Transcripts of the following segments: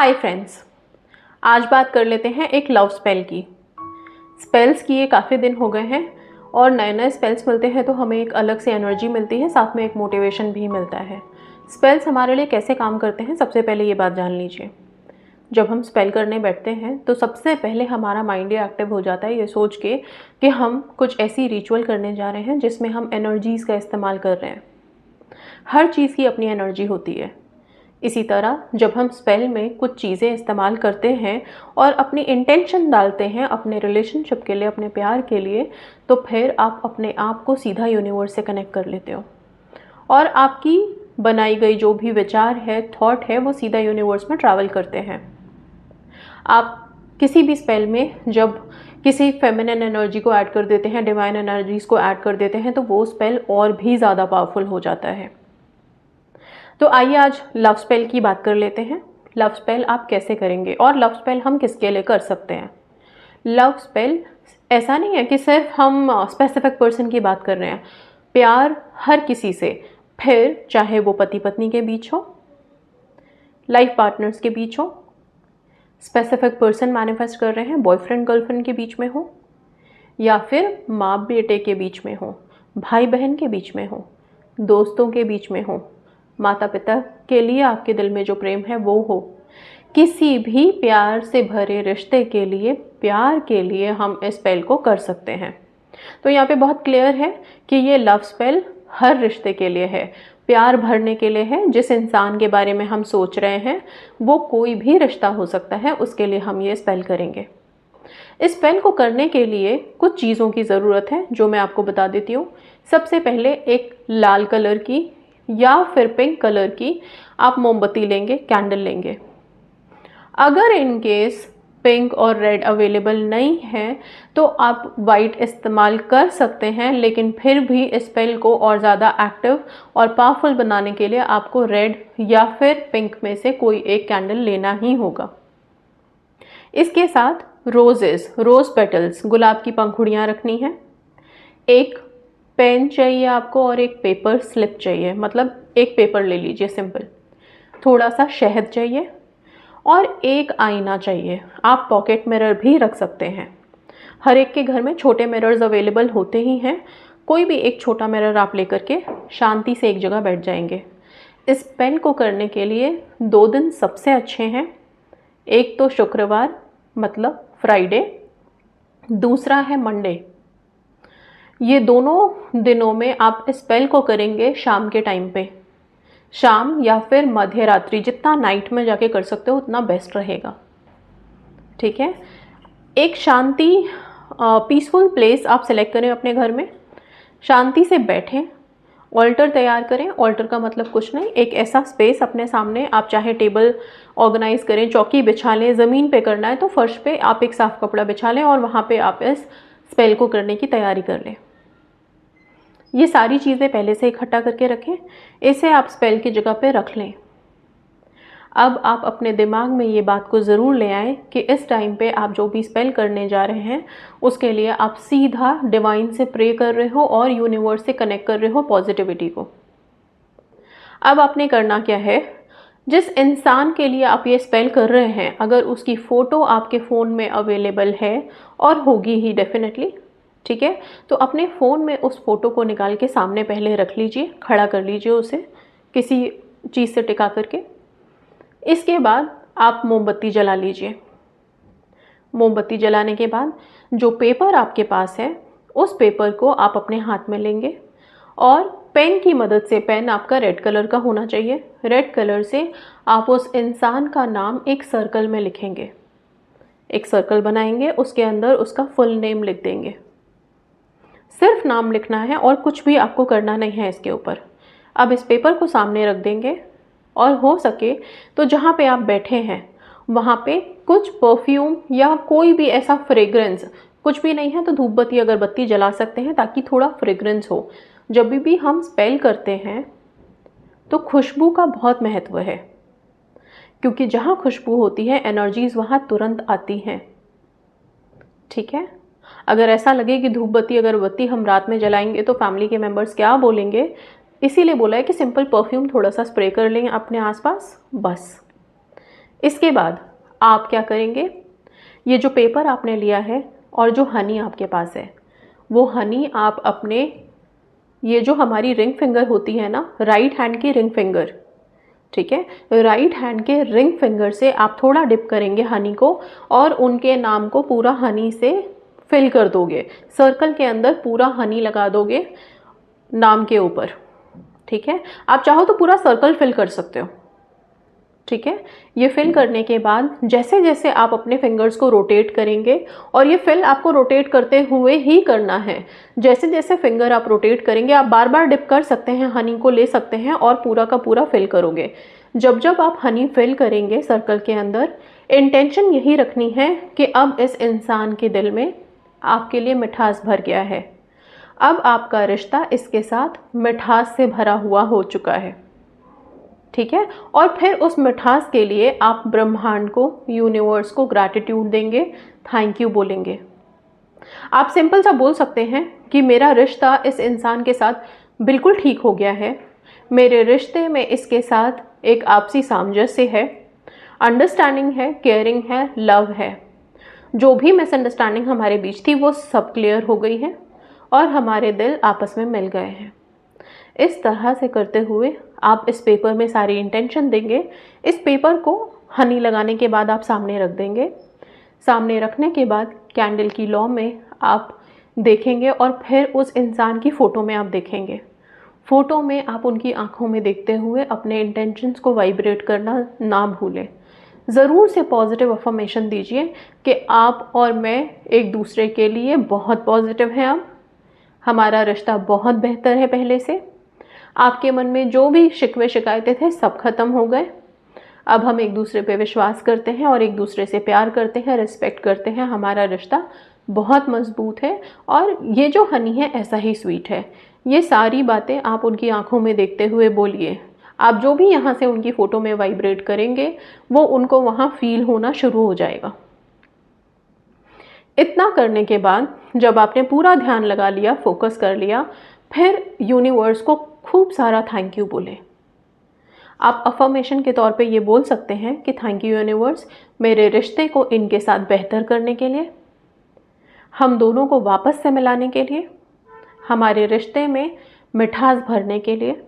Hi friends, आज बात कर लेते हैं एक लव स्पेल की। स्पेल्स किए काफ़ी दिन हो गए हैं और नए नए स्पेल्स मिलते हैं तो हमें एक अलग से एनर्जी मिलती है, साथ में एक मोटिवेशन भी मिलता है। स्पेल्स हमारे लिए कैसे काम करते हैं, सबसे पहले ये बात जान लीजिए। जब हम स्पेल करने बैठते हैं तो सबसे पहले हमारा माइंड ये एक्टिव हो जाता है ये सोच के कि हम कुछ ऐसी रिचुअल करने जा रहे हैं जिसमें हम एनर्जीज़ का इस्तेमाल कर रहे हैं। हर चीज़ की अपनी एनर्जी होती है। इसी तरह जब हम स्पेल में कुछ चीज़ें इस्तेमाल करते हैं और अपनी इंटेंशन डालते हैं अपने रिलेशनशिप के लिए, अपने प्यार के लिए, तो फिर आप अपने आप को सीधा यूनिवर्स से कनेक्ट कर लेते हो और आपकी बनाई गई जो भी विचार है, थॉट है, वो सीधा यूनिवर्स में ट्रैवल करते हैं। आप किसी भी स्पेल में जब किसी फेमिनिन एनर्जी को ऐड कर देते हैं, डिवाइन एनर्जीज़ को ऐड कर देते हैं, तो वो स्पेल और भी ज़्यादा पावरफुल हो जाता है। तो आइए आज लव स्पेल की बात कर लेते हैं। लव स्पेल आप कैसे करेंगे और लव स्पेल हम किसके लिए कर सकते हैं। लव स्पेल ऐसा नहीं है कि सिर्फ हम स्पेसिफिक पर्सन की बात कर रहे हैं। प्यार हर किसी से, फिर चाहे वो पति पत्नी के बीच हो, लाइफ पार्टनर्स के बीच हो, स्पेसिफिक पर्सन मैनिफेस्ट कर रहे हैं बॉयफ्रेंड गर्लफ्रेंड के बीच में हो, या फिर माँ बेटे के बीच में हो, भाई बहन के बीच में हो, दोस्तों के बीच में हो, माता पिता के लिए आपके दिल में जो प्रेम है वो हो, किसी भी प्यार से भरे रिश्ते के लिए, प्यार के लिए हम इस स्पेल को कर सकते हैं। तो यहाँ पे बहुत क्लियर है कि ये लव स्पेल हर रिश्ते के लिए है, प्यार भरने के लिए है। जिस इंसान के बारे में हम सोच रहे हैं वो कोई भी रिश्ता हो सकता है, उसके लिए हम ये स्पेल करेंगे। इस स्पेल को करने के लिए कुछ चीज़ों की ज़रूरत है जो मैं आपको बता देती हूँ। सबसे पहले एक लाल कलर की या फिर पिंक कलर की आप मोमबत्ती लेंगे, कैंडल लेंगे। अगर इन केस पिंक और रेड अवेलेबल नहीं है तो आप वाइट इस्तेमाल कर सकते हैं, लेकिन फिर भी इस स्पेल को और ज़्यादा एक्टिव और पावरफुल बनाने के लिए आपको रेड या फिर पिंक में से कोई एक कैंडल लेना ही होगा। इसके साथ रोज़ पेटल्स, गुलाब की पंखुड़ियाँ रखनी है। एक पेन चाहिए आपको और एक पेपर स्लिप चाहिए, मतलब एक पेपर ले लीजिए सिंपल। थोड़ा सा शहद चाहिए और एक आईना चाहिए। आप पॉकेट मिरर भी रख सकते हैं। हर एक के घर में छोटे मिरर्स अवेलेबल होते ही हैं। कोई भी एक छोटा मिरर आप लेकर के शांति से एक जगह बैठ जाएंगे। इस पेन को करने के लिए 2 दिन सबसे अच्छे हैं। एक तो शुक्रवार मतलब फ्राइडे, दूसरा है मंडे। ये दोनों दिनों में आप इस स्पेल को करेंगे शाम के टाइम पे, शाम या फिर मध्य रात्रि, जितना नाइट में जाके कर सकते हो उतना बेस्ट रहेगा। ठीक है, एक शांति पीसफुल प्लेस आप सेलेक्ट करें अपने घर में, शांति से बैठें, ऑल्टर तैयार करें। ऑल्टर का मतलब कुछ नहीं, एक ऐसा स्पेस अपने सामने, आप चाहे टेबल ऑर्गेनाइज करें, चौकी बिछा लें, ज़मीन पे करना है तो फर्श पे आप एक साफ़ कपड़ा बिछा लें और वहाँ पे आप इस स्पेल को करने की तैयारी कर लें। ये सारी चीज़ें पहले से इकट्ठा करके रखें, इसे आप स्पेल की जगह पे रख लें। अब आप अपने दिमाग में ये बात को ज़रूर ले आएँ कि इस टाइम पे आप जो भी स्पेल करने जा रहे हैं उसके लिए आप सीधा डिवाइन से प्रे कर रहे हो और यूनिवर्स से कनेक्ट कर रहे हो पॉजिटिविटी को। अब आपने करना क्या है, जिस इंसान के लिए आप ये स्पेल कर रहे हैं अगर उसकी फ़ोटो आपके फ़ोन में अवेलेबल है, और होगी ही डेफिनेटली, ठीक है, तो अपने फ़ोन में उस फ़ोटो को निकाल के सामने पहले रख लीजिए, खड़ा कर लीजिए उसे किसी चीज़ से टिका करके। इसके बाद आप मोमबत्ती जला लीजिए। मोमबत्ती जलाने के बाद जो पेपर आपके पास है उस पेपर को आप अपने हाथ में लेंगे और पेन की मदद से, पेन आपका रेड कलर का होना चाहिए, रेड कलर से आप उस इंसान का नाम एक सर्कल में लिखेंगे। एक सर्कल बनाएंगे, उसके अंदर उसका फुल नेम लिख देंगे। सिर्फ नाम लिखना है और कुछ भी आपको करना नहीं है इसके ऊपर। अब इस पेपर को सामने रख देंगे और हो सके तो जहाँ पे आप बैठे हैं वहाँ पे कुछ परफ्यूम या कोई भी ऐसा फ्रेग्रेंस, कुछ भी नहीं है तो धूप बत्ती अगरबत्ती जला सकते हैं ताकि थोड़ा फ्रेग्रेंस हो। जब भी हम स्पेल करते हैं तो खुशबू का बहुत महत्व है, क्योंकि जहाँ खुशबू होती है एनर्जीज़ वहाँ तुरंत आती हैं। ठीक है, अगर ऐसा लगे कि धूप बत्ती अगरबत्ती हम रात में जलाएंगे तो फैमिली के मेंबर्स क्या बोलेंगे, इसीलिए बोला है कि सिंपल परफ्यूम थोड़ा सा स्प्रे कर लें अपने आसपास, बस। इसके बाद आप क्या करेंगे, ये जो पेपर आपने लिया है और जो हनी आपके पास है, वो हनी आप अपने, ये जो हमारी रिंग फिंगर होती है ना, राइट हैंड की रिंग फिंगर, ठीक है, राइट हैंड के रिंग फिंगर से आप थोड़ा डिप करेंगे हनी को और उनके नाम को पूरा हनी से फिल कर दोगे, सर्कल के अंदर पूरा हनी लगा दोगे नाम के ऊपर, ठीक है। आप चाहो तो पूरा सर्कल फिल कर सकते हो, ठीक है। ये फिल करने के बाद जैसे जैसे आप अपने फिंगर्स को रोटेट करेंगे, और ये फिल आपको रोटेट करते हुए ही करना है, जैसे जैसे फिंगर आप रोटेट करेंगे आप बार बार डिप कर सकते हैं, हनी को ले सकते हैं और पूरा का पूरा फिल करोगे। जब जब आप हनी फिल करेंगे सर्कल के अंदर, इंटेंशन यही रखनी है कि अब इस इंसान के दिल में आपके लिए मिठास भर गया है, अब आपका रिश्ता इसके साथ मिठास से भरा हुआ हो चुका है, ठीक है। और फिर उस मिठास के लिए आप ब्रह्मांड को, यूनिवर्स को ग्रैटिट्यूड देंगे, थैंक यू बोलेंगे। आप सिंपल सा बोल सकते हैं कि मेरा रिश्ता इस इंसान के साथ बिल्कुल ठीक हो गया है, मेरे रिश्ते में इसके साथ एक आपसी सामंजस्य है, अंडरस्टैंडिंग है, केयरिंग है, लव है, जो भी मिसअंडरस्टैंडिंग हमारे बीच थी वो सब क्लियर हो गई है और हमारे दिल आपस में मिल गए हैं। इस तरह से करते हुए आप इस पेपर में सारी इंटेंशन देंगे। इस पेपर को हनी लगाने के बाद आप सामने रख देंगे। सामने रखने के बाद कैंडल की लौ में आप देखेंगे और फिर उस इंसान की फ़ोटो में आप देखेंगे। फ़ोटो में आप उनकी आंखों में देखते हुए अपने इंटेंशंस को वाइब्रेट करना ना भूलें। ज़रूर से पॉजिटिव अफर्मेशन दीजिए कि आप और मैं एक दूसरे के लिए बहुत पॉजिटिव हैं, अब हमारा रिश्ता बहुत बेहतर है पहले से, आपके मन में जो भी शिकवे शिकायतें थे सब खत्म हो गए, अब हम एक दूसरे पे विश्वास करते हैं और एक दूसरे से प्यार करते हैं, रिस्पेक्ट करते हैं, हमारा रिश्ता बहुत मजबूत है और ये जो हनी है ऐसा ही स्वीट है। ये सारी बातें आप उनकी आंखों में देखते हुए बोलिए। आप जो भी यहाँ से उनकी फ़ोटो में वाइब्रेट करेंगे वो उनको वहाँ फील होना शुरू हो जाएगा। इतना करने के बाद जब आपने पूरा ध्यान लगा लिया, फोकस कर लिया, फिर यूनिवर्स को खूब सारा थैंक यू बोलें। आप अफर्मेशन के तौर पे ये बोल सकते हैं कि थैंक यू यूनिवर्स, मेरे रिश्ते को इनके साथ बेहतर करने के लिए, हम दोनों को वापस से मिलाने के लिए, हमारे रिश्ते में मिठास भरने के लिए,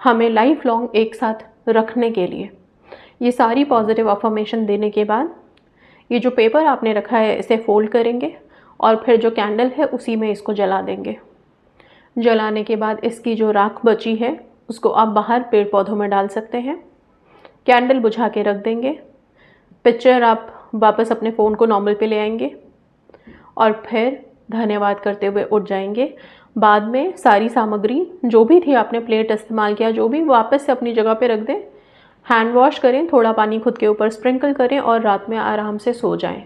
हमें लाइफ लॉन्ग एक साथ रखने के लिए। ये सारी पॉजिटिव अफर्मेशन देने के बाद ये जो पेपर आपने रखा है इसे फोल्ड करेंगे और फिर जो कैंडल है उसी में इसको जला देंगे। जलाने के बाद इसकी जो राख बची है उसको आप बाहर पेड़ पौधों में डाल सकते हैं। कैंडल बुझा के रख देंगे। पिक्चर आप वापस अपने फ़ोन को नॉर्मल पे ले आएंगे और फिर धन्यवाद करते हुए उठ जाएंगे। बाद में सारी सामग्री जो भी थी, आपने प्लेट इस्तेमाल किया जो भी, वापस से अपनी जगह पे रख दें। हैंड वॉश करें, थोड़ा पानी खुद के ऊपर स्प्रिंकल करें और रात में आराम से सो जाएं।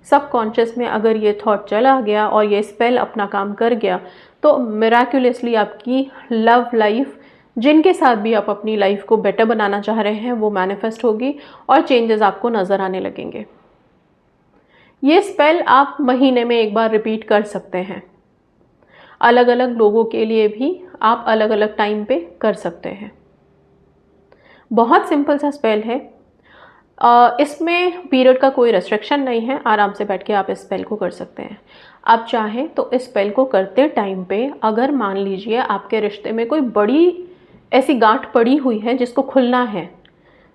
सब कॉन्शियस में अगर ये थॉट चला गया और ये स्पेल अपना काम कर गया तो मिराक्युलसली आपकी लव लाइफ, जिनके साथ भी आप अपनी लाइफ को बेटर बनाना चाह रहे हैं, वो मैनिफेस्ट होगी और चेंजेस आपको नज़र आने लगेंगे। ये स्पेल आप महीने में एक बार रिपीट कर सकते हैं। अलग अलग लोगों के लिए भी आप अलग अलग टाइम पे कर सकते हैं। बहुत सिंपल सा स्पेल है। इसमें पीरियड का कोई रेस्ट्रिक्शन नहीं है, आराम से बैठ के आप इस स्पेल को कर सकते हैं। आप चाहें तो इस स्पेल को करते टाइम पे अगर मान लीजिए आपके रिश्ते में कोई बड़ी ऐसी गांठ पड़ी हुई है जिसको खुलना है,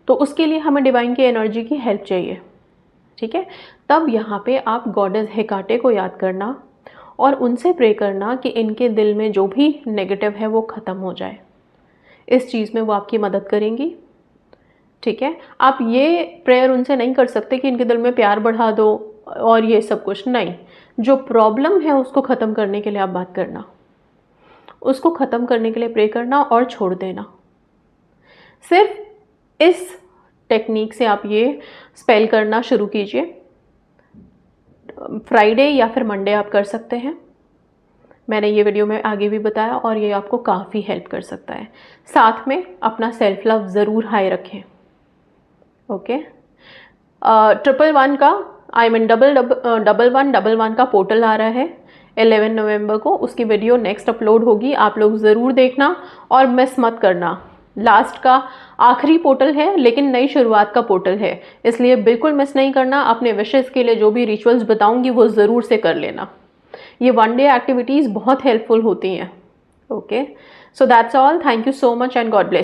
तो उसके लिए हमें डिवाइन की एनर्जी की हेल्प चाहिए, ठीक है। तब यहाँ पे आप गॉडेस हेकाटे को याद करना और उनसे प्रे करना कि इनके दिल में जो भी नेगेटिव है वो ख़त्म हो जाए। इस चीज़ में वो आपकी मदद करेंगी, ठीक है। आप ये प्रेयर उनसे नहीं कर सकते कि इनके दिल में प्यार बढ़ा दो और ये सब कुछ नहीं। जो प्रॉब्लम है उसको ख़त्म करने के लिए आप बात करना, उसको ख़त्म करने के लिए प्रे करना और छोड़ देना। सिर्फ इस टेक्निक से आप ये स्पेल करना शुरू कीजिए। फ्राइडे या फिर मंडे आप कर सकते हैं। मैंने ये वीडियो में आगे भी बताया और ये आपको काफ़ी हेल्प कर सकता है। साथ में अपना सेल्फ लव ज़रूर हाई रखें, ओके। 111 का डबल वन का पोर्टल आ रहा है 11 नवंबर को। उसकी वीडियो नेक्स्ट अपलोड होगी, आप लोग ज़रूर देखना और मिस मत करना। लास्ट का आखिरी पोर्टल है, लेकिन नई शुरुआत का पोर्टल है, इसलिए बिल्कुल मिस नहीं करना। अपने विशेज़ के लिए जो भी रिचुअल्स बताऊंगी वो ज़रूर से कर लेना। ये 1 डे एक्टिविटीज़ बहुत हेल्पफुल होती हैं। Okay, so that's all. Thank you so much and God bless.